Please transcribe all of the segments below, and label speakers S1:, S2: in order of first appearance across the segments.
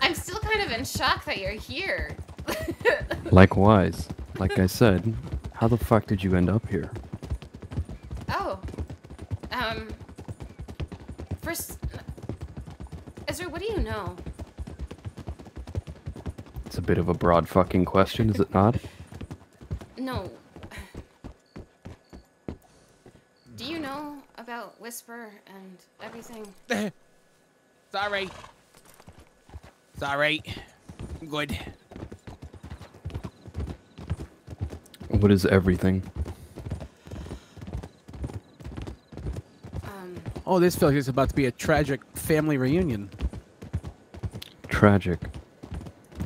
S1: I'm still kind of in shock that you're here.
S2: Likewise. Like I said, how the fuck did you end up here?
S1: Oh. First... Ezra, what do you know?
S2: It's a bit of a broad fucking question, is it not?
S1: No. Do you know about Whisper and everything?
S3: Sorry. Sorry. I'm good.
S2: What is everything?
S3: Oh, this feels like it's about to be a tragic family reunion.
S2: Tragic.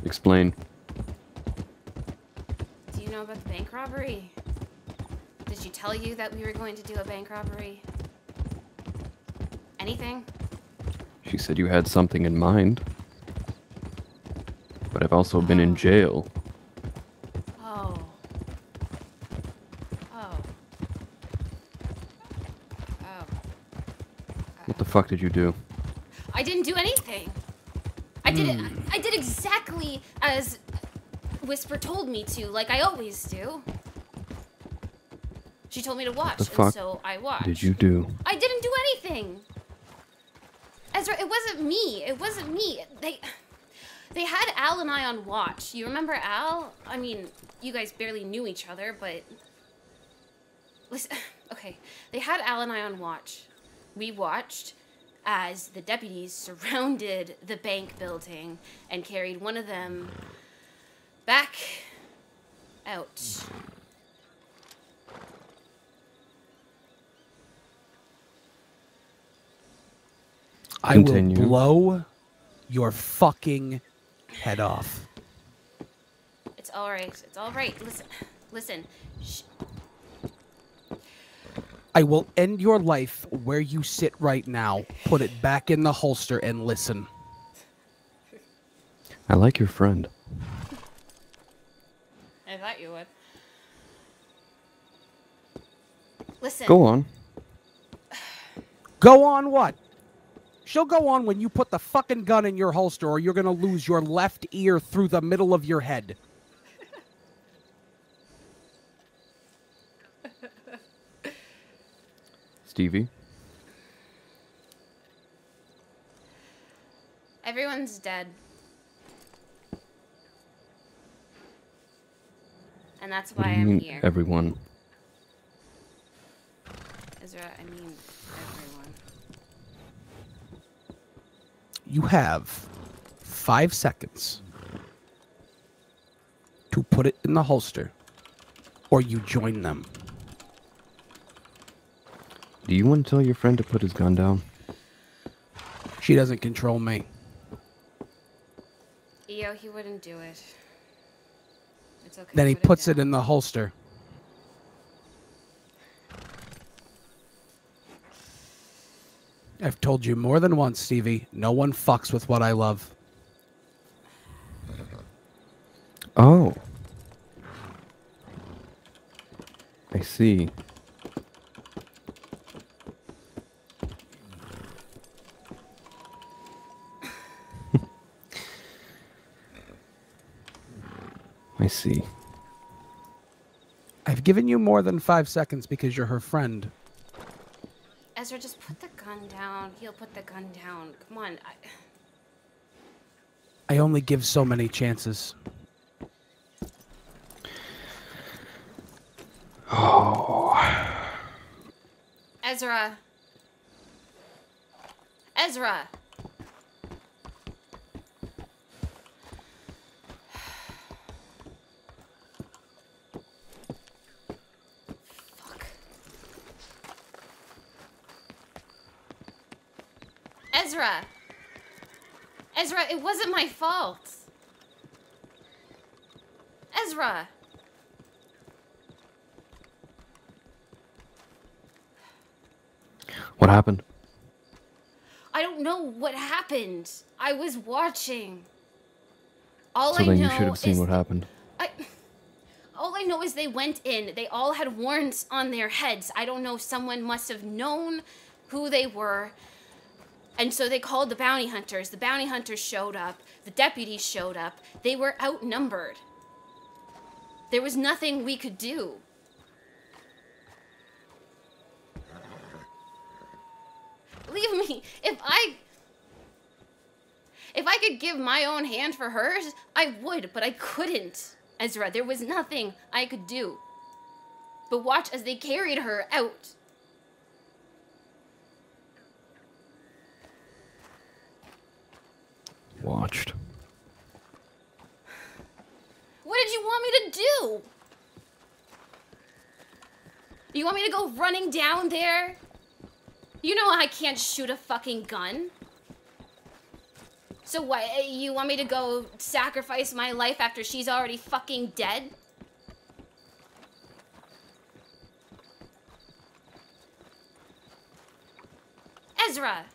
S2: Explain.
S1: Do you know about the bank robbery? Did she tell you that we were going to do a bank robbery? Anything?
S2: She said you had something in mind. But I've also been in jail.
S1: Oh. Oh. Oh.
S2: What the fuck did you do?
S1: I didn't do anything. I did exactly as Whisper told me to, like I always do. She told me to watch,
S2: The fuck
S1: and so I watched.
S2: did you do?
S1: I didn't do anything. Ezra, it wasn't me. It wasn't me. They had Al and I on watch. You remember Al? I mean, you guys barely knew each other, but... Listen, okay. They had Al and I on watch. We watched as the deputies surrounded the bank building and carried one of them back out.
S2: Continue.
S3: I will blow your fucking head off.
S1: It's all right. It's all right. Listen. Shh.
S3: I will end your life where you sit right now. Put it back in the holster and listen.
S2: I like your friend.
S1: I thought you would. Listen.
S2: Go on.
S3: Go on what? She'll go on when you put the fucking gun in your holster or you're gonna lose your left ear through the middle of your head.
S2: Stevie?
S1: Everyone's dead. And that's
S2: What
S1: why
S2: do you
S1: I'm
S2: mean,
S1: here.
S2: everyone?
S1: Ezra, I mean everyone.
S3: You have 5 seconds to put it in the holster or you join them.
S2: Do you want to tell your friend to put his gun down?
S3: She doesn't control me.
S1: EO, he wouldn't do it. It's okay.
S3: Then he
S1: put
S3: puts it
S1: down.
S3: in the holster. I've told you more than once, Stevie. No one fucks with what I love.
S2: Oh. I see. I see.
S3: I've given you more than 5 seconds because you're her friend.
S1: Ezra, just put the gun down. He'll put the gun down. Come on.
S3: I only give so many chances.
S2: Oh.
S1: Ezra. Ezra. Fuck. Ezra. Ezra, it wasn't my fault. Ezra.
S2: What happened?
S1: I don't know what happened. I was watching. All
S2: So
S1: I
S2: then
S1: know
S2: you should have seen
S1: is
S2: what happened.
S1: all I know is they went in. They all had warrants on their heads. I don't know. Someone must have known who they were. And so they called the bounty hunters. The bounty hunters showed up. The deputies showed up. They were outnumbered. There was nothing we could do. Believe me, if I could give my own hand for hers, I would, but I couldn't. Ezra, there was nothing I could do. But watch as they carried her out.
S2: Watched.
S1: What did you want me to do? You want me to go running down there? You know I can't shoot a fucking gun. So what, you want me to go sacrifice my life after she's already fucking dead? Ezra!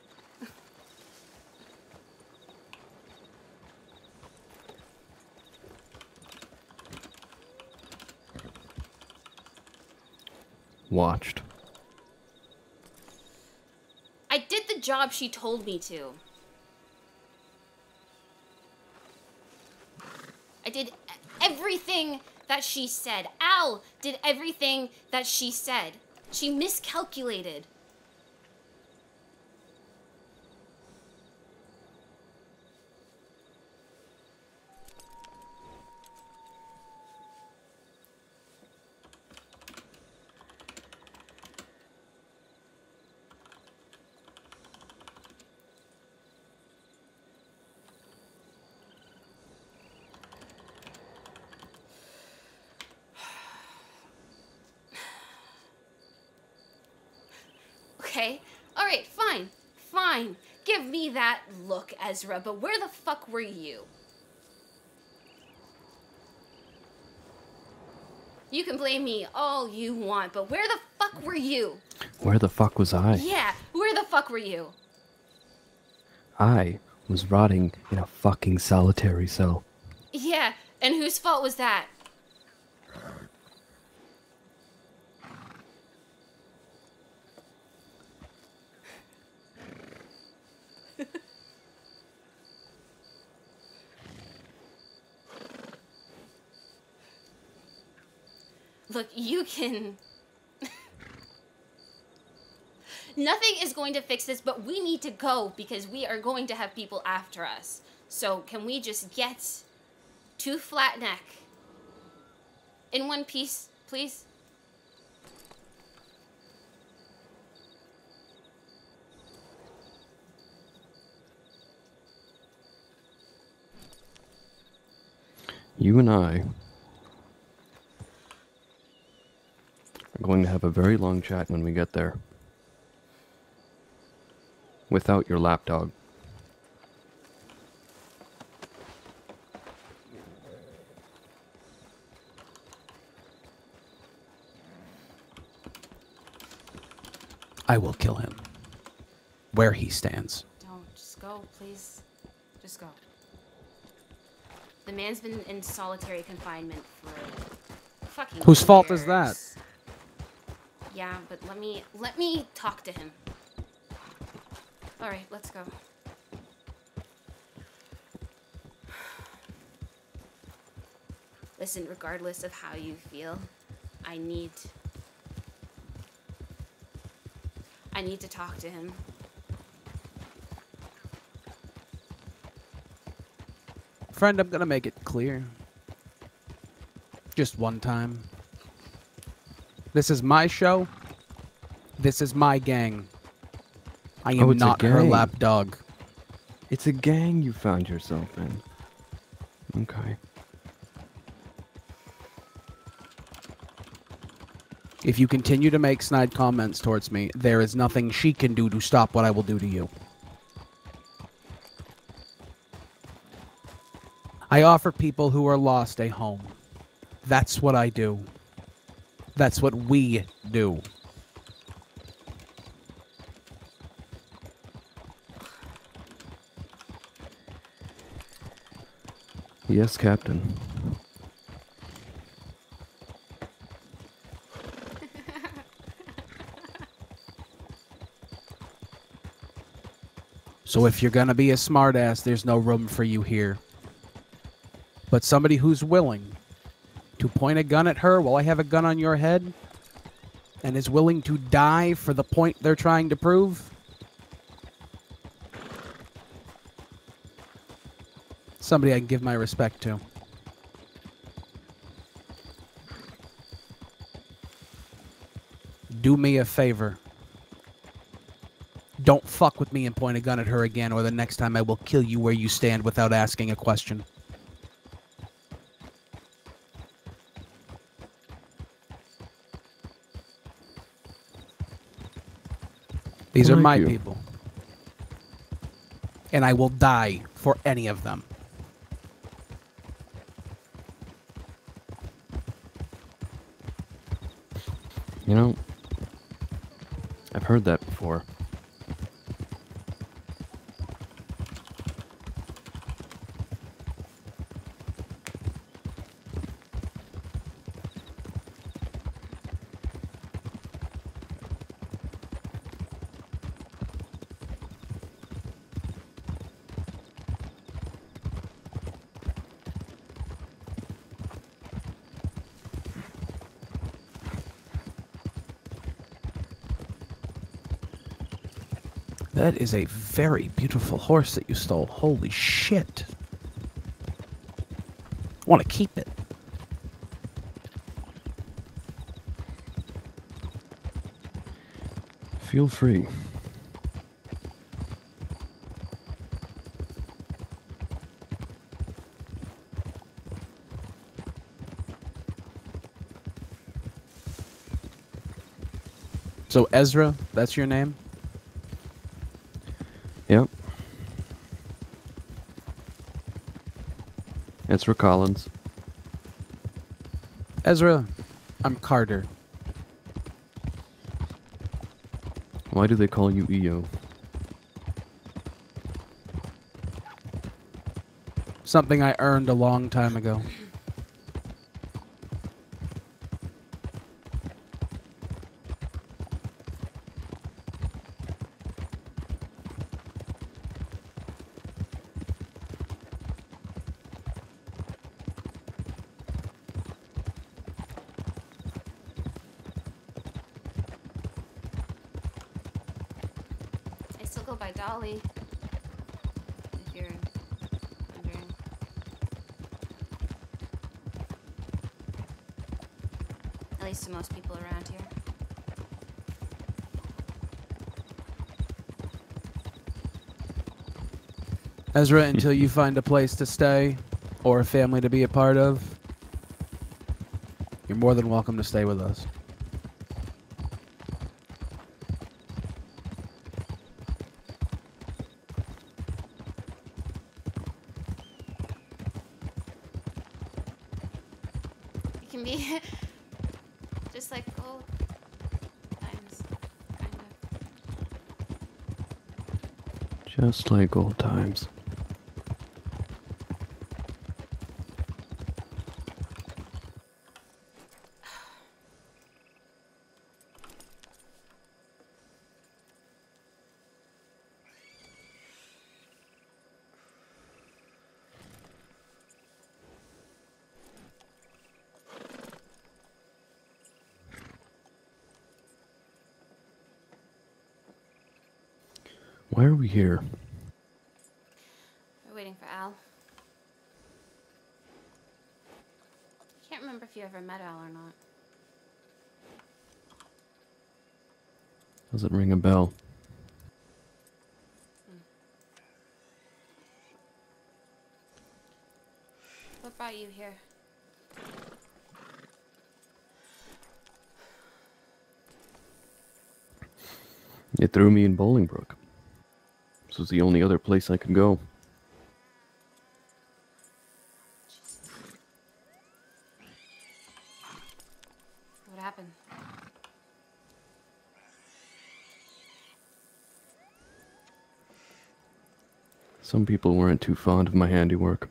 S2: Watched.
S1: I did the job she told me to. I did everything that she said. Al did everything that she said. She miscalculated. Okay, alright, fine, fine. Give me that look, Ezra, but where the fuck were you? You can blame me all you want, but where the fuck were you?
S2: Where the fuck was I?
S1: Yeah, where the fuck were you?
S2: I was rotting in a fucking solitary cell.
S1: Yeah, and whose fault was that? Look, you can... Nothing is going to fix this, but we need to go because we are going to have people after us. So can we just get to Flat Neck in one piece, please?
S2: You and I are going to have a very long chat when we get there. Without your lapdog.
S3: I will kill him. Where he stands.
S1: Don't. Just go, please. Just go. The man's been in solitary confinement for fucking
S3: Whose fault is that?
S1: years. Yeah, but let me talk to him. All right, let's go. Listen, regardless of how you feel, I need to talk to him.
S3: Friend, I'm gonna make it clear. Just one time. This is my show. This is my gang. I am
S2: it's a
S3: not her
S2: gang.
S3: lapdog.
S2: It's a gang you found yourself in. Okay.
S3: If you continue to make snide comments towards me, there is nothing she can do to stop what I will do to you. I offer people who are lost a home. That's what I do. That's what we do.
S2: Yes, Captain.
S3: So if you're gonna be a smartass, there's no room for you here. But somebody who's willing to point a gun at her while I have a gun on your head and is willing to die for the point they're trying to prove, somebody I can give my respect to. Do me a favor. Don't fuck with me and point a gun at her again, or the next time I will kill you where you stand without asking a question. These are
S2: Thank
S3: my
S2: you.
S3: people. And I will die for any of them.
S2: You know, I've heard that before.
S3: That is a very beautiful horse that you stole. Holy shit. I want to keep it.
S2: Feel free.
S3: So Ezra, that's your name?
S2: Yep. Ezra Collins.
S3: Ezra, I'm Carter.
S2: Why do they call you EO?
S3: Something I earned a long time ago.
S1: I still go by Dolly. If you're wondering. At least to most people around here.
S3: Ezra, until you find a place to stay or a family to be a part of, you're more than welcome to stay with us.
S1: It can be just like old times, kind of.
S2: Just like old times. Why are we here?
S1: We're waiting for Al. I can't remember if you ever met Al or not.
S2: Doesn't ring a bell.
S1: What brought you here?
S2: It threw me in Bolingbrook. This was the only other place I could go.
S1: What happened?
S2: Some people weren't too fond of my handiwork.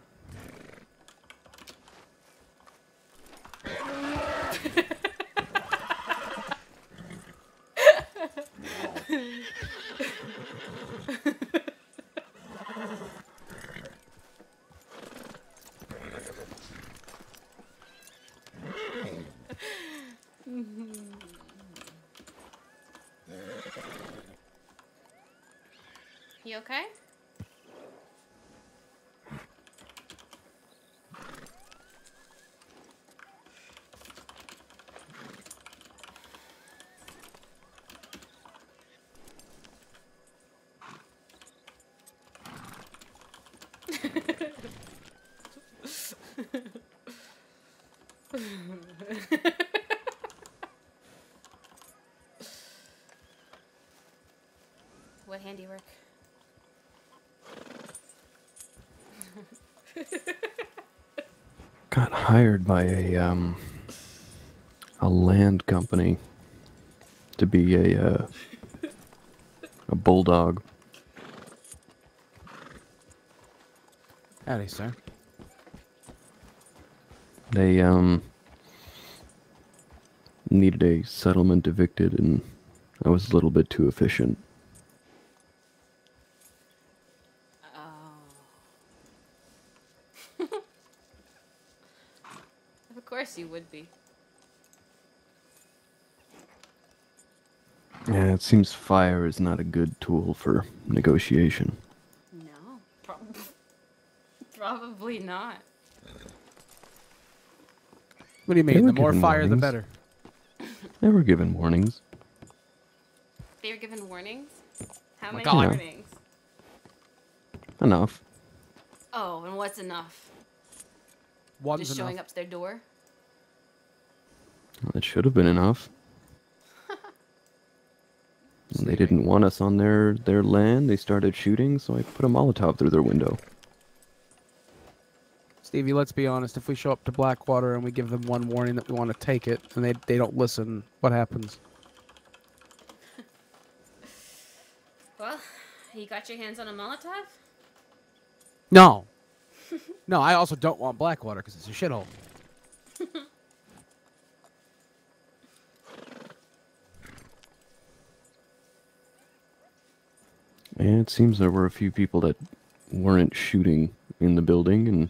S1: You okay? What handiwork?
S2: Got hired by a land company to be a bulldog.
S3: Howdy, sir.
S2: They needed a settlement evicted, and I was a little bit too efficient.
S1: Oh. Of course you would be.
S2: Yeah, it seems fire is not a good tool for negotiation.
S1: No, probably not.
S3: What do you
S2: They
S3: mean?
S2: were
S3: The more
S2: given
S3: fire, the
S2: warnings.
S3: better.
S2: They were given warnings.
S1: They were given warnings? How
S3: My
S1: many
S3: God.
S1: warnings?
S2: Enough.
S1: Oh, and what's enough?
S3: One's
S1: Just
S3: enough.
S1: showing up to their door?
S2: Well, it should have been enough. When they
S3: Stevie.
S2: didn't want us on their land, they started shooting, so I put a Molotov through their window.
S3: Stevie, let's be honest. If we show up to Blackwater and we give them one warning that we want to take it, and they don't listen, what happens?
S1: Well, you got your hands on a Molotov?
S3: No. No, I also don't want Blackwater because it's a shithole.
S2: And it seems there were a few people that weren't shooting in the building, and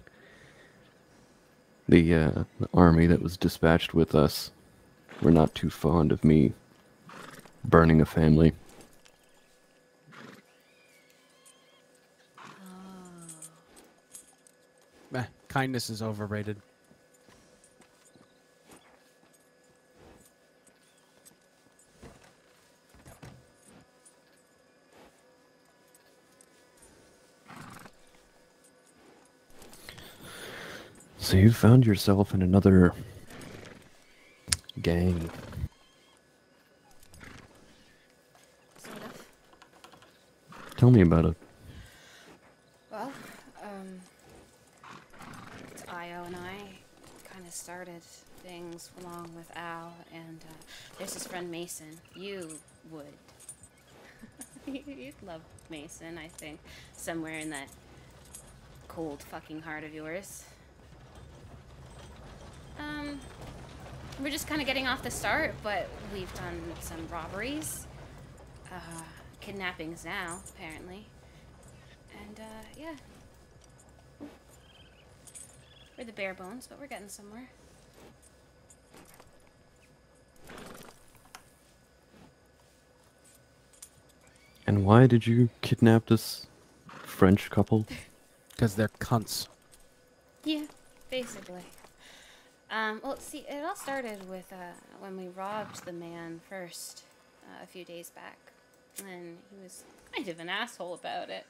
S2: the army that was dispatched with us were not too fond of me burning a family.
S3: Meh, kindness is overrated.
S2: So you found yourself in another gang.
S1: Sort of.
S2: Tell me about it.
S1: Well, Io and I kind of started things along with Al, and there's his friend Mason. You would. You'd love Mason, I think. Somewhere in that cold fucking heart of yours. We're just kind of getting off the start, but we've done some robberies. Kidnappings now, apparently. And, yeah. We're the bare bones, but we're getting somewhere.
S2: And why did you kidnap this French couple?
S3: Because they're cunts.
S1: Yeah, basically. Well, see, it all started with, when we robbed the man first, a few days back. And he was kind of an asshole about it.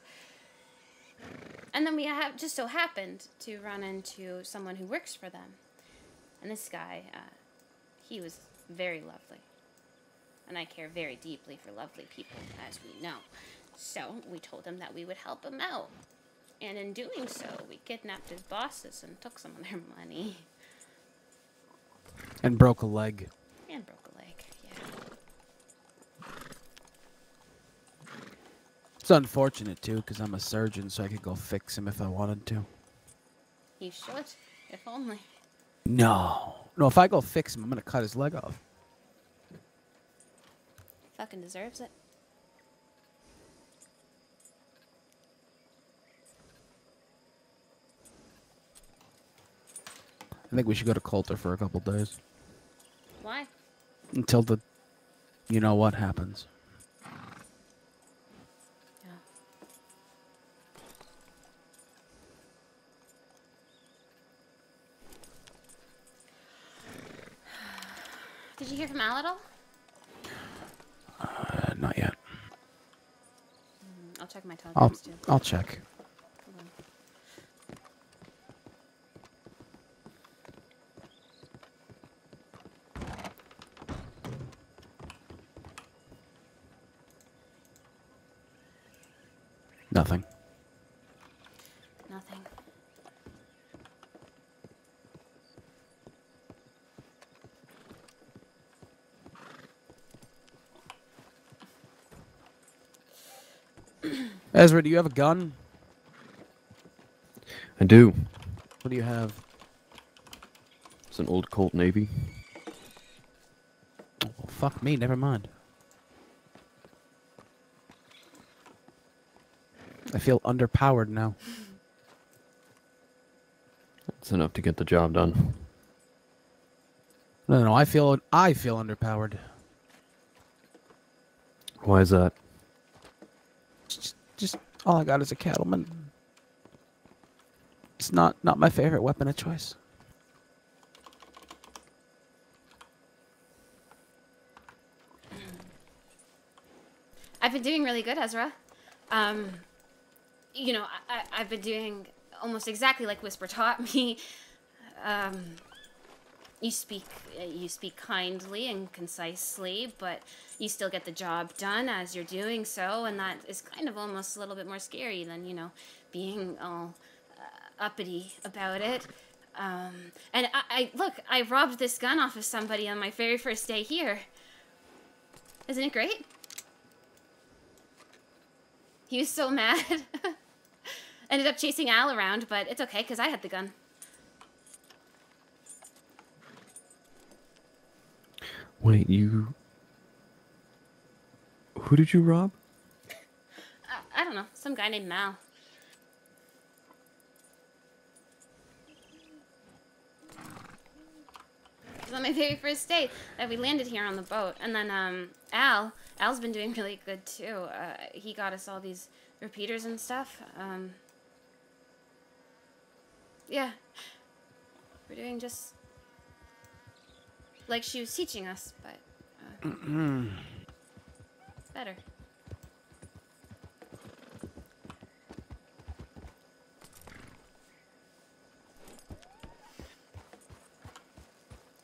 S1: And then we just so happened to run into someone who works for them. And this guy, he was very lovely. And I care very deeply for lovely people, as we know. So we told him that we would help him out. And in doing so, we kidnapped his bosses and took some of their money.
S3: And broke a leg.
S1: And broke a leg, yeah.
S3: It's unfortunate, too, because I'm a surgeon, so I could go fix him if I wanted to.
S1: You should, if only.
S3: No. No, if I go fix him, I'm going to cut his leg off.
S1: Fucking deserves it.
S3: I think we should go to Coulter for a couple days.
S1: Why?
S3: Until the... You know what happens.
S1: Yeah. Did you hear from Al at all?
S3: Not yet.
S1: I'll check my
S3: I'll
S1: telegrams too.
S3: I'll check.
S1: Hold on.
S3: Nothing.
S1: Nothing.
S3: Ezra, do you have a gun?
S2: I do.
S3: What do you have?
S2: It's an old Colt Navy.
S3: Oh, well, fuck me. Never mind. I feel underpowered now.
S2: It's enough to get the job done.
S3: No, I feel underpowered.
S2: Why is that?
S3: Just all I got is a cattleman. It's not my favorite weapon of choice.
S1: I've been doing really good, Ezra. You know, I've been doing almost exactly like Whisper taught me. You speak kindly and concisely, but you still get the job done as you're doing so, and that is kind of almost a little bit more scary than, you know, being all uppity about it. And I robbed this gun off of somebody on my very first day here. Isn't it great? He was so mad. Ended up chasing Al around, but it's okay, because I had the gun.
S2: Wait, you... Who did you rob?
S1: I don't know. Some guy named Mal. It was on my very first day that we landed here on the boat. And then, Al's been doing really good, too. He got us all these repeaters and stuff. Yeah. We're doing just like she was teaching us, but better.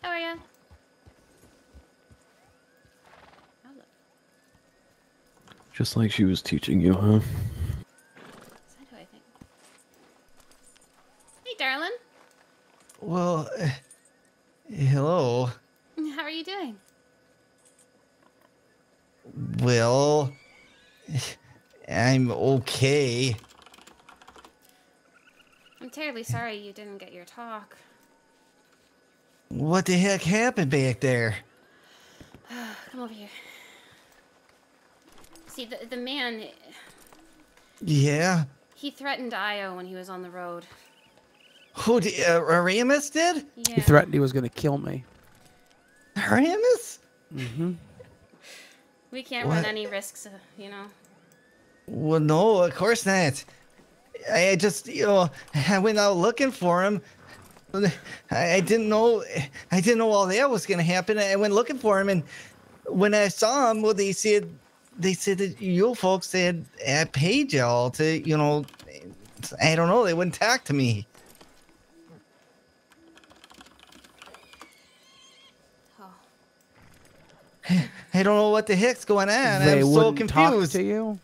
S1: How are you?
S2: Just like she was teaching you, huh?
S1: Is that who I think? Hey, darling.
S4: Well, hello.
S1: How are you doing?
S4: Well, I'm okay.
S1: I'm terribly sorry you didn't get your talk.
S4: What the heck happened back there?
S1: Come over here. See, the man,
S4: Yeah?
S1: he threatened Io when he was on the road.
S4: Who did, Aramis did?
S1: Yeah.
S3: He threatened he was going to kill me.
S4: Aramis?
S3: Mm-hmm.
S1: We can't run
S4: What?
S1: any risks, you know.
S4: Well, no, of course not. I just, I went out looking for him. I didn't know all that was going to happen. I went looking for him, and when I saw him, well, they said that you folks had paid y'all to, I don't know, they wouldn't talk to me.
S1: Oh.
S4: I don't know what the heck's going on.
S3: They
S4: I'm so
S3: wouldn't talk
S4: confused.
S3: to you?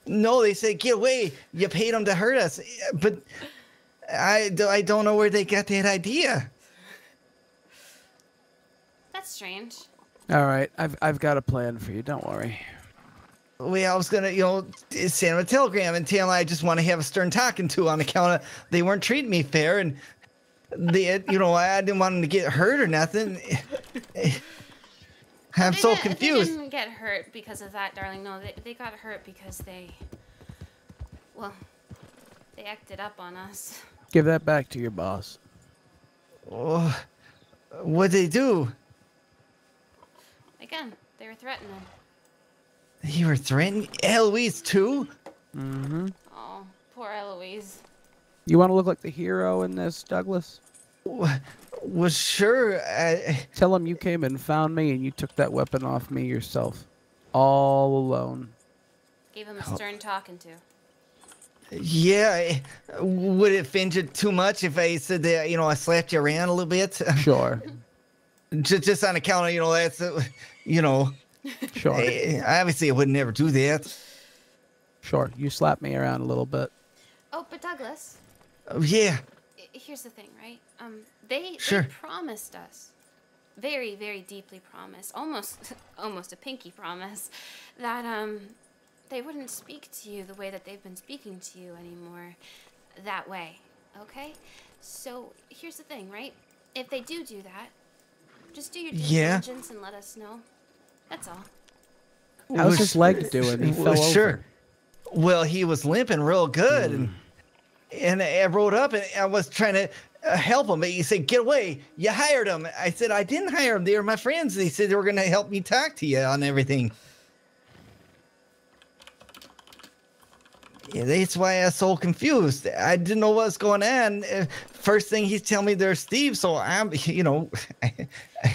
S4: No, they said, get away. You paid them to hurt us. But I don't know where they got that idea.
S1: That's strange.
S3: All right, I've got a plan for you. Don't worry.
S4: Well, I was going to, send them a telegram and tell them I just want to have a stern talking to on account of they weren't treating me fair. And, I didn't want them to get hurt or nothing. I'm so confused.
S1: They didn't get hurt because of that, darling. No, they got hurt because they acted up on us.
S3: Give that back to your boss.
S4: Oh, what'd they do?
S1: Again, they were threatening.
S4: You were threatening Eloise too?
S3: Mm-hmm.
S1: Oh, poor Eloise.
S3: You want to look like the hero in this, Douglas?
S4: Well, sure.
S3: Tell him you came and found me and you took that weapon off me yourself. All alone.
S1: Gave him a stern talking to.
S4: Yeah. Would it offend you too much if I said that, I slapped you around a little bit?
S3: Sure.
S4: just on account of, that's, you know,
S3: Sure.
S4: obviously I would never do that.
S3: Sure. You slapped me around a little bit.
S1: Oh, but Douglas,
S4: Yeah.
S1: here's the thing, right? They
S4: Sure.
S1: promised us, very, very deeply promised, almost a pinky promise, that they wouldn't speak to you the way that they've been speaking to you anymore, that way, okay? So here's the thing, right? If they do that, just do your due
S4: Yeah.
S1: diligence and let us know. That's all.
S3: How's his leg doing? He fell
S4: Sure.
S3: over.
S4: Well, he was limping real good, and I rode up and I was trying to help him, but he said, "Get away! You hired him." I said, "I didn't hire him. They were my friends. They said they were going to help me talk to you on everything." Yeah, that's why I was so confused. I didn't know what was going on. First thing he's telling me there's thieves, so I'm, I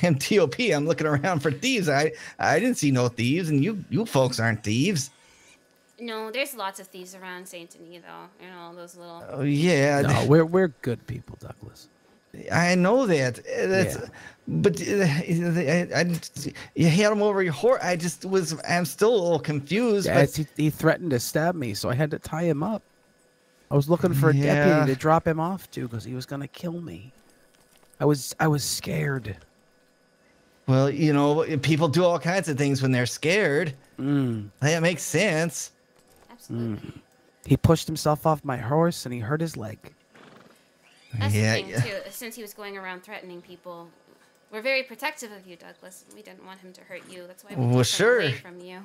S4: am TOP. I'm looking around for thieves. I didn't see no thieves, and you folks aren't thieves.
S1: No, there's lots of thieves around Saint Denis, though. Those little.
S4: Oh yeah,
S3: No, we're good people, Douglas.
S4: I know that. That's,
S3: Yeah.
S4: but you had him over your horse. I'm still a little confused.
S3: Yeah,
S4: But
S3: he threatened to stab me, so I had to tie him up. I was looking for a
S4: Yeah.
S3: deputy to drop him off to because he was gonna kill me. I was scared.
S4: well, people do all kinds of things when they're scared. That makes sense.
S1: Absolutely.
S3: He pushed himself off my horse and he hurt his leg.
S1: That's
S4: Yeah,
S1: the thing,
S4: yeah.
S1: too. Since he was going around ththreatening people, we're very protective of you, Douglas. We didn't want him to hurt you. That's why we
S4: Well,
S1: kept him away
S4: sure.
S1: from you.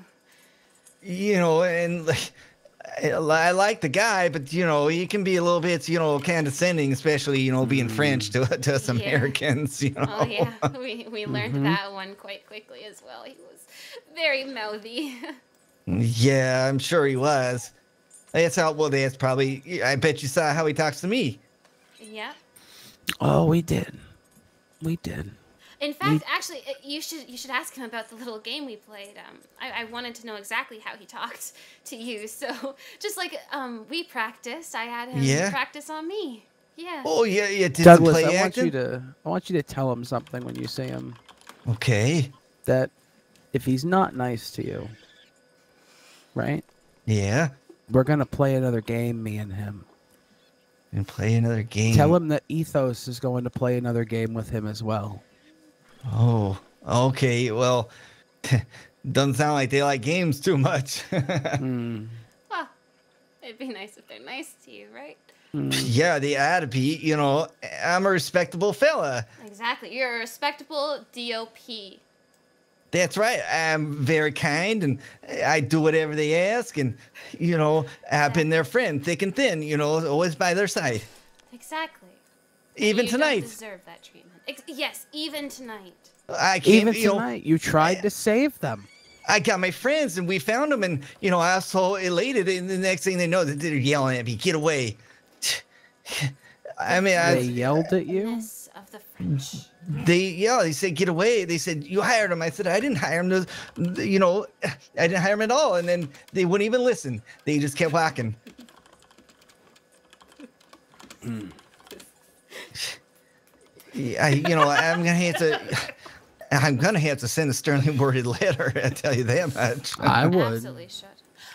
S4: And like, I like the guy, but he can be a little bit, condescending, especially being French to us
S1: Yeah.
S4: Americans.
S1: Oh, yeah. We learned that one quite quickly as well. He was very mouthy.
S4: Yeah, I'm sure he was. That's probably. I bet you saw how he talks to me.
S1: Yeah.
S3: Oh, we did. We did.
S1: In fact, actually, you should ask him about the little game we played. I wanted to know exactly how he talked to you. So just like we practiced, I had him practice on me. Yeah.
S4: Oh yeah, yeah. Did
S3: Douglas,
S4: some play
S3: I
S4: acting?
S3: want you to tell him something when you see him.
S4: Okay.
S3: That if he's not nice to you, right?
S4: Yeah.
S3: We're gonna play another game, me and him.
S4: And play another game.
S3: Tell him that Ethos is going to play another game with him as well.
S4: Oh, okay. Well, doesn't sound like they like games too much.
S1: Well, it'd be nice if they're nice to you, right?
S4: Yeah, they ought to be. I'm a respectable fella.
S1: Exactly. You're a respectable DOP.
S4: That's right. I'm very kind, and I do whatever they ask, and I've been their friend, thick and thin. Always by their side.
S1: Exactly.
S4: Even
S1: you
S4: tonight.
S1: Don't deserve that treatment. Yes, even tonight.
S4: I came.
S3: Even tonight, you tried to save them.
S4: I got my friends, and we found them, and I was so elated. And the next thing they know, they're yelling at me, "Get away!" I mean,
S3: They yelled at you.
S1: Goodness of the French.
S4: They said, "Get away!" They said, "You hired him." I said, "I didn't hire him. I didn't hire him at all." And then they wouldn't even listen. They just kept walking. I'm gonna have to send a sternly worded letter. I tell you that much.
S3: I would.
S1: Absolutely should.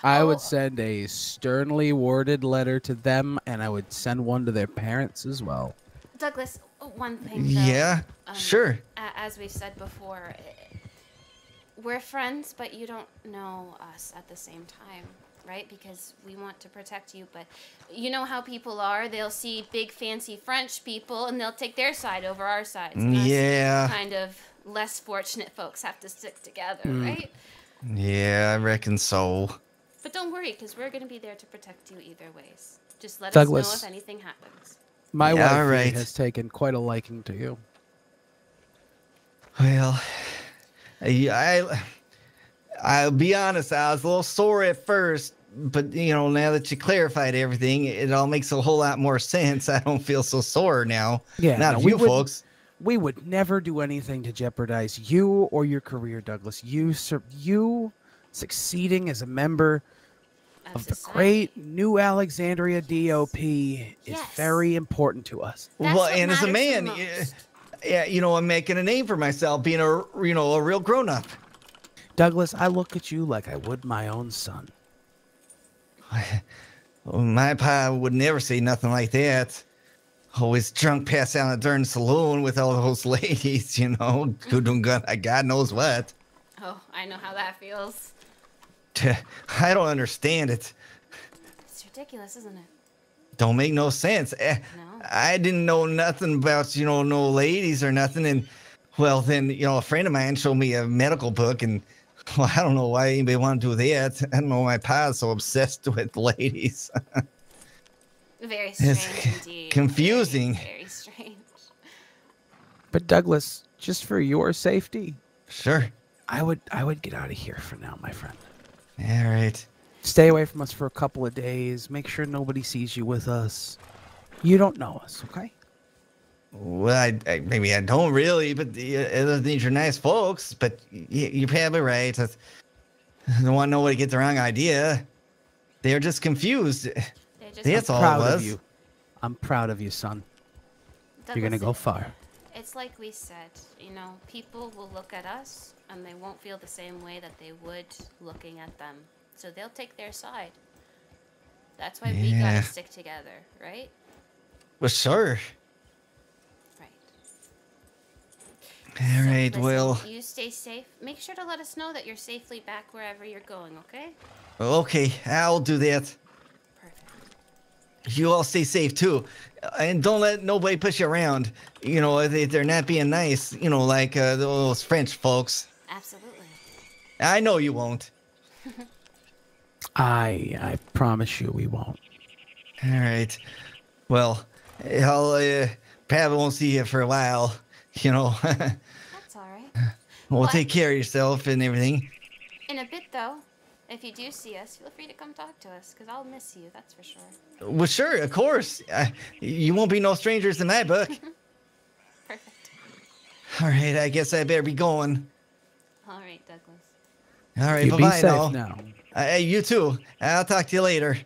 S3: I
S1: Oh,
S3: would send a sternly worded letter to them, and I would send one to their parents as well.
S1: Douglas, one thing. Though,
S4: Yeah, sure.
S1: As we've said before, we're friends, but you don't know us at the same time, right? Because we want to protect you, but you know how people are. They'll see big, fancy French people, and they'll take their side over our sides. And us
S4: Yeah.
S1: kind of less fortunate folks have to stick together, right?
S4: Yeah, I reckon so.
S1: But don't worry, because we're going to be there to protect you either ways. Just let
S3: Douglas.
S1: us know if anything happens.
S3: My
S4: Yeah,
S3: wife
S4: right.
S3: has taken quite a liking to you.
S4: Well, I'll be honest. I was a little sore at first, but now that you clarified everything, it all makes a whole lot more sense. I don't feel so sore now.
S3: Yeah,
S4: not
S3: no,
S4: of
S3: we
S4: you
S3: wouldn't-
S4: folks.
S3: We would never do anything to jeopardize you or your career, Douglas. You succeeding as a member of the
S1: society.
S3: great New Alexandria DOP is
S1: Yes.
S3: very important to us.
S1: That's
S4: Well,
S1: what
S4: and as a
S1: matters the
S4: man,
S1: most.
S4: yeah, you know, I'm making a name for myself, being a real grown up.
S3: Douglas, I look at you like I would my own son.
S4: Well, my pa would never say nothing like that. Always drunk, pass out in a darn saloon with all those ladies, you know, doing God knows what.
S1: Oh, I know how that feels.
S4: I don't understand it.
S1: It's ridiculous, isn't it?
S4: Don't make no sense.
S1: No.
S4: I didn't know nothing about, you know, no ladies or nothing. And, well, then, you know, a friend of mine showed me a medical book, and, well, I don't know why anybody want to do that. I don't know why my pa's so obsessed with ladies.
S1: Very
S4: It's
S1: strange indeed.
S4: confusing.
S1: Very, very strange.
S3: But Douglas, just for your safety,
S4: Sure.
S3: I would get out of here for now, my friend.
S4: All right.
S3: Stay away from us for a couple of days. Make sure nobody sees you with us. You don't know us, okay?
S4: Well, I maybe I don't really, but other things are nice folks. But you're probably right. I don't want nobody to get the wrong idea. They're just confused.
S1: They're just
S4: That's all it
S3: Proud
S4: was.
S3: of you. I'm proud of you, son. You're gonna go
S1: Douglas,
S3: far.
S1: It's like we said, you know, people will look at us and they won't feel the same way that they would looking at them. So they'll take their side. That's why we
S4: Yeah.
S1: gotta stick together, right?
S4: Well, sure.
S1: Right.
S4: All
S1: So,
S4: right.
S1: listen,
S4: Well,
S1: you stay safe. Make sure to let us know that you're safely back wherever you're going, okay?
S4: okay. I'll do that.
S1: Perfect.
S4: You all stay safe too, and don't let nobody push you around. You know, if they're not being nice. You know, like those French folks.
S1: Absolutely.
S4: I know you won't.
S3: I promise you we won't.
S4: All right. Well, I'll probably won't see you for a while. You know,
S1: That's all right.
S4: well,
S1: What?
S4: take care of yourself and everything.
S1: In a bit, though, if you do see us, feel free to come talk to us, because I'll miss you, that's for sure.
S4: Well, sure, of course. You won't be no strangers in my book.
S1: Perfect.
S4: All right, I guess I better be going.
S1: All right, Douglas.
S4: All right,
S3: You
S4: bye
S3: be
S4: bye
S3: safe
S4: now.
S3: now.
S4: You too. I'll talk to you later.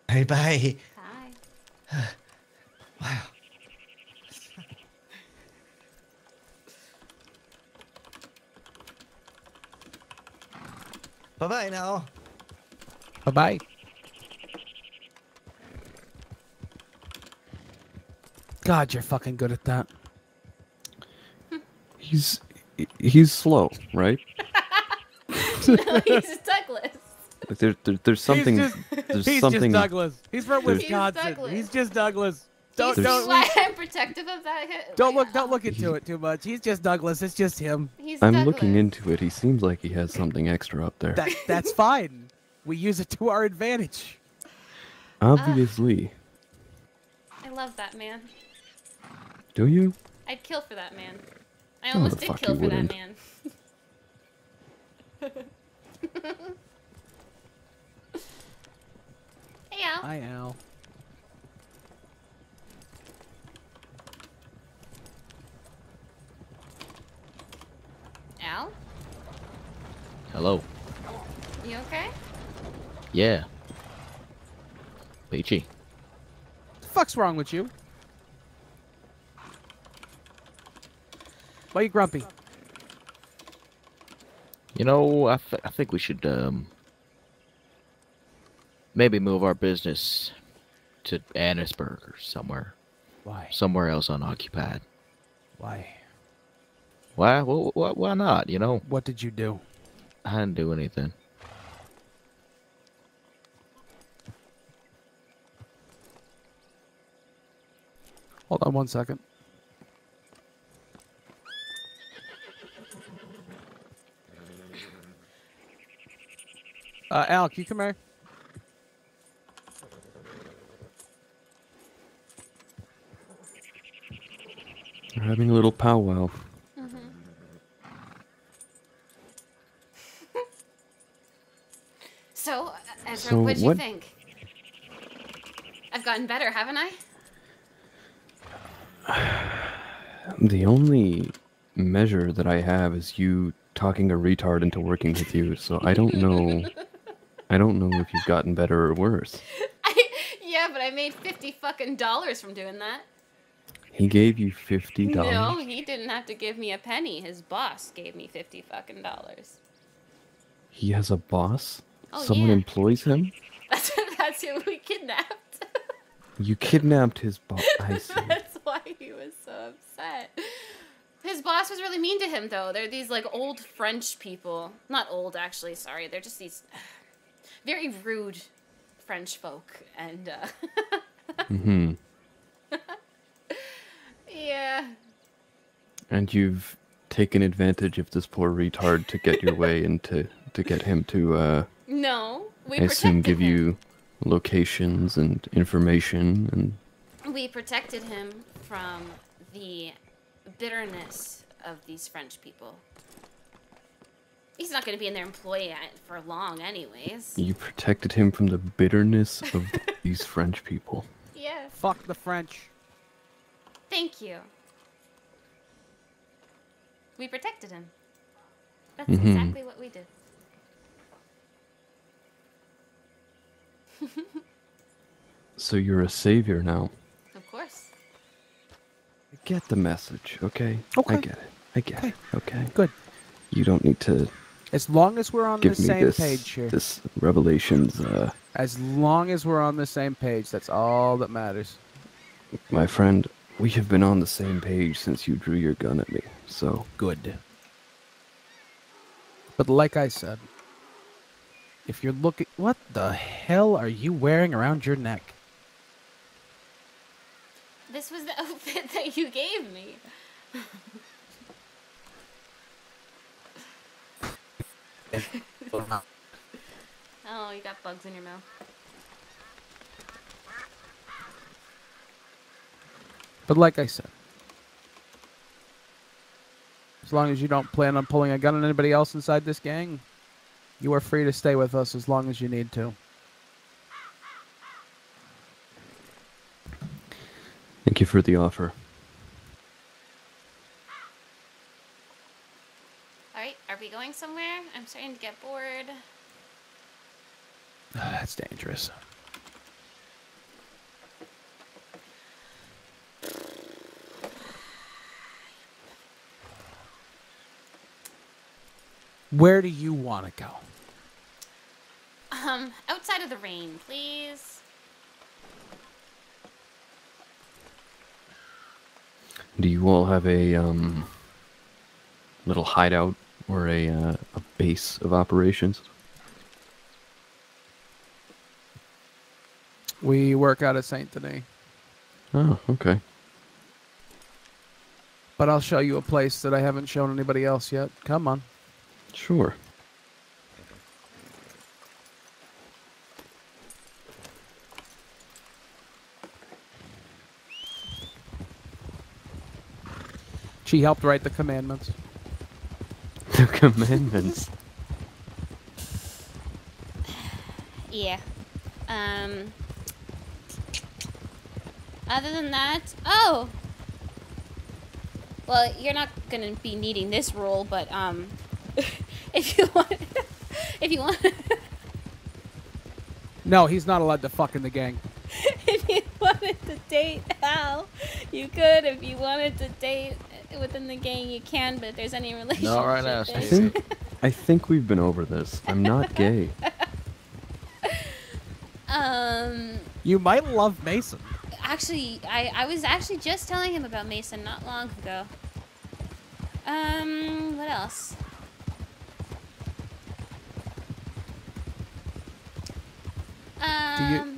S4: All right, bye.
S1: Bye.
S4: Wow. Bye bye now.
S3: Bye-bye. God, you're fucking good at that.
S2: He's slow, right?
S1: No, he's Douglas.
S2: Like there's something. There's
S3: he's
S2: something.
S3: just Douglas. He's from
S2: There's-
S3: Wisconsin.
S1: Douglas.
S3: He's just Douglas. Don't
S1: Do you see
S3: don't
S1: why I'm protective of that?
S3: don't look into it too much. He's just Douglas. It's just him.
S1: He's
S2: I'm
S1: Douglas.
S2: looking into it. He seems like he has something extra up there.
S3: That's fine. We use it to our advantage.
S2: Obviously.
S1: I love that man.
S2: Do you?
S1: I'd kill for that man. I
S2: Oh,
S1: almost
S2: the
S1: did
S2: fuck
S1: kill
S2: you
S1: for that
S2: wouldn't.
S1: man. Hey, Al.
S3: Hi, Al.
S1: Al?
S5: Hello.
S1: You okay?
S5: Yeah. Peachy.
S3: The fuck's wrong with you? Why you grumpy?
S5: You know, I think we should maybe move our business to Annisburg or
S3: Why?
S5: somewhere else unoccupied.
S3: Why?
S5: Why? Well, why not? You know,
S3: What did you do?
S5: I didn't do anything.
S3: Hold on one second. Al, can you come here?
S2: We're having a little powwow.
S1: So, Ezra,
S2: So
S1: what'd you
S2: what-
S1: think? I've gotten better, haven't I?
S2: The only measure that I have is you talking a retard into working with you, so I don't know. I don't know if you've gotten better or worse.
S1: Yeah, but I made $50 fucking from doing that.
S2: He gave you $50.
S1: No, he didn't have to give me a penny. His boss gave me $50 fucking.
S2: He has a boss?
S1: Oh,
S2: Someone
S1: yeah.
S2: employs him?
S1: That's who we kidnapped.
S2: You kidnapped his boss. I see.
S1: That's why he was so upset. His boss was really mean to him, though. They're these, like, old French people. Not old, actually, sorry. They're just these very rude French folk. And,
S2: Mm-hmm.
S1: yeah.
S2: And you've taken advantage of this poor retard to get your way and to get him to,
S1: No, we
S2: I assume,
S1: protected
S2: give
S1: him.
S2: you locations and information and...
S1: We protected him from the bitterness of these French people. He's not going to be in their employ for long anyways.
S2: You protected him from the bitterness of these French people.
S1: Yeah.
S3: Fuck the French.
S1: Thank you. We protected him. That's
S2: Mhm.
S1: exactly what we did.
S2: So you're a savior now.
S1: Of course.
S2: I get the message, okay?
S3: Okay.
S2: I get it. I get it, okay?
S3: Good.
S2: You don't need to
S3: As long as we're on the
S2: give me
S3: same
S2: this,
S3: page here.
S2: this revelations,
S3: As long as we're on the same page, that's all that matters.
S2: my friend. We have been on the same page since you drew your gun at me, so...
S3: Good. But like I said, if you're looking... What the hell are you wearing around your neck?
S1: This was the outfit that you gave me. Oh, you got bugs in your mouth.
S3: But like I said, as long as you don't plan on pulling a gun on anybody else inside this gang, you are free to stay with us as long as you need to.
S2: Thank you for the offer.
S1: Alright, are we going somewhere? I'm starting to get bored.
S3: That's dangerous. Where do you want to go?
S1: Outside of the rain, please.
S2: Do you all have a little hideout or a base of operations?
S3: We work out of Saint Denis,
S2: Oh, okay.
S3: but I'll show you a place that I haven't shown anybody else yet. Come on.
S2: Sure.
S3: She helped write the commandments.
S2: The commandments.
S1: Yeah. Other than that, oh! Well, you're not gonna be needing this role, but, if you want,
S3: No, he's not allowed to fuck in the gang.
S1: if you wanted to date Al, you could. If you wanted to date within the gang, you can, but if there's any relationship...
S5: Not right now,
S1: there-
S2: I
S5: Stevie.
S2: think we've been over this. I'm not gay.
S3: You might love Mason.
S1: Actually, I was actually just telling him about Mason not long ago. What else?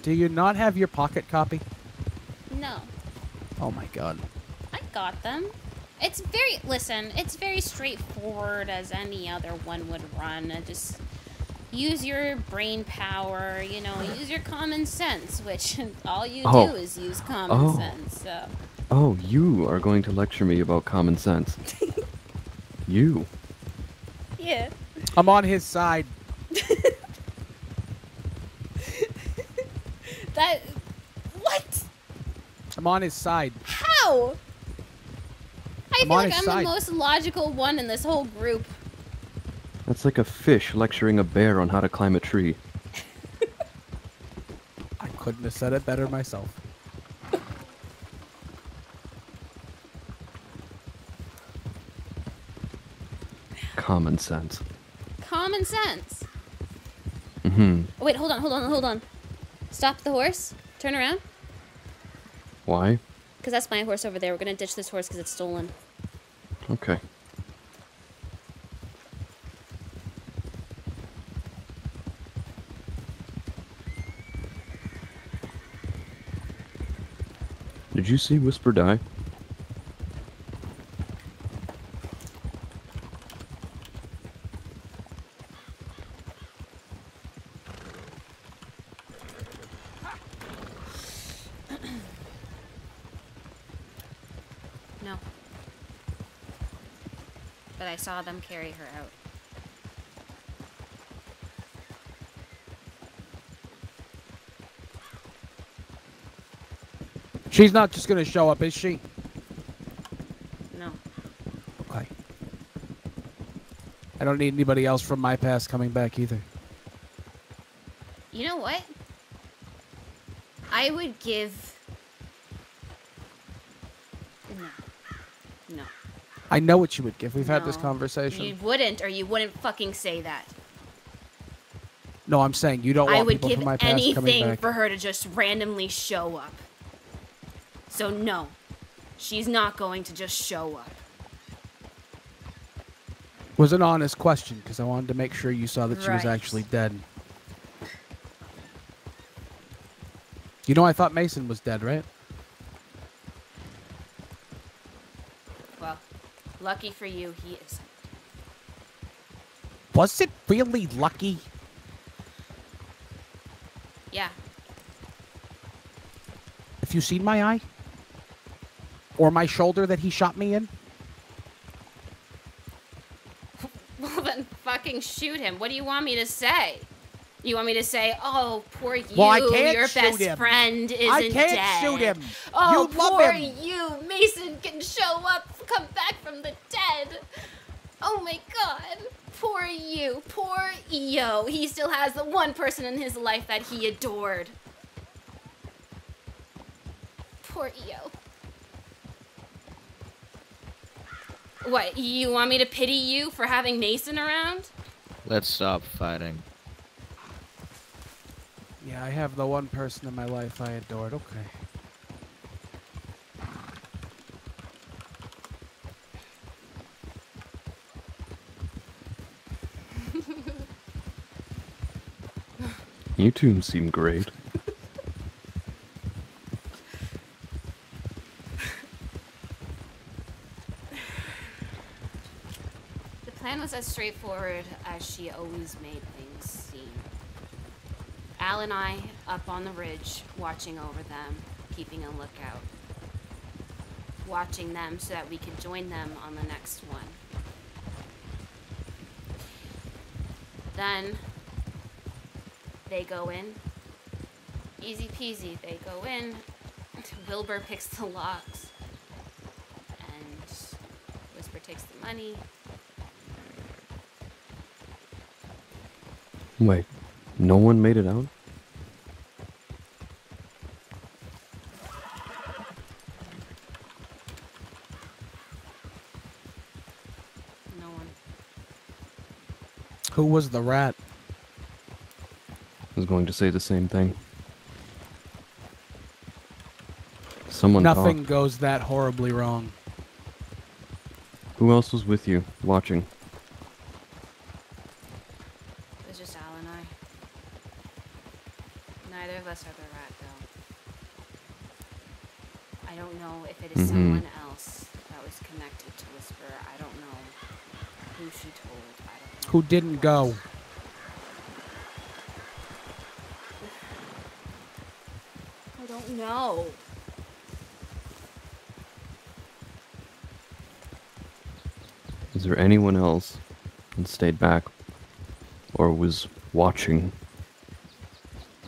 S3: Do you not have your pocket copy?
S1: No.
S3: Oh my god.
S1: I got them. It's very straightforward as any other one would run. Just use your brain power, use your common sense, which all you
S2: Oh.
S1: do is use common
S2: Oh.
S1: sense, so.
S2: Oh, you are going to lecture me about common sense. You.
S1: Yeah.
S3: I'm on his side.
S1: What?
S3: I'm on his side.
S1: How? I
S3: I'm
S1: feel
S3: on
S1: like
S3: his
S1: I'm
S3: side.
S1: the most logical one in this whole group.
S2: That's like a fish lecturing a bear on how to climb a tree.
S3: I couldn't have said it better myself.
S2: Common sense.
S1: Common sense.
S2: Mm-hmm.
S1: Oh, wait, hold on. Stop the horse. Turn around.
S2: Why?
S1: Because that's my horse over there. We're going to ditch this horse because it's stolen.
S2: Okay. Did you see Whisper die?
S1: No. But I saw them carry her out.
S3: She's not just going to show up, is she?
S1: No.
S3: Okay. I don't need anybody else from my past coming back either.
S1: You know what? I would give... No.
S3: I know what you would give. We've had this
S1: No.
S3: conversation.
S1: You wouldn't, or you wouldn't fucking say that.
S3: No, I'm saying you don't
S1: I
S3: want
S1: would
S3: people
S1: give
S3: from my past coming
S1: anything
S3: back.
S1: for her to just randomly show up. So no, she's not going to just show up.
S3: It was an honest question because I wanted to make sure you saw that she was
S1: Right.
S3: actually dead. You know, I thought Mason was dead, right?
S1: Well, lucky for you, he isn't.
S3: Was it really lucky?
S1: Yeah.
S3: Have you seen my eye? Or my shoulder that he shot me in?
S1: Well, then fucking shoot him. What do you want me to say? You want me to say, oh, poor you,
S3: Well, I can't
S1: your
S3: shoot
S1: best
S3: him.
S1: friend isn't
S3: I can't
S1: dead.
S3: shoot him.
S1: Oh,
S3: You love
S1: poor
S3: him.
S1: you, Mason can show up, come back from the dead. Oh my god. Poor you, poor EO. He still has the one person in his life that he adored. Poor EO. What, you want me to pity you for having Mason around?
S5: Let's stop fighting.
S3: Yeah, I have the one person in my life I adored. Okay.
S2: You two seem great.
S1: The plan was as straightforward as she always made things seem. Al and I up on the ridge, watching over them, keeping a lookout. Watching them so that we could join them on the next one. Then, they go in. Easy peasy, they go in. Wilbur picks the locks. And Whisper takes the money.
S2: Wait, no one made it out?
S1: No one.
S3: Who was the rat?
S2: I was going to say the same thing. Someone
S3: Nothing
S2: talked.
S3: goes that horribly wrong.
S2: Who else was with you, watching?
S1: It was just Al and I. Neither of us are the rat, though. I don't know if it is someone else that was connected to Whisper. I don't know who she told. I don't know.
S3: Who didn't go?
S1: I don't know.
S2: Is there anyone else that stayed back? Or was watching?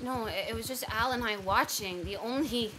S1: No, it was just Al and I watching. The only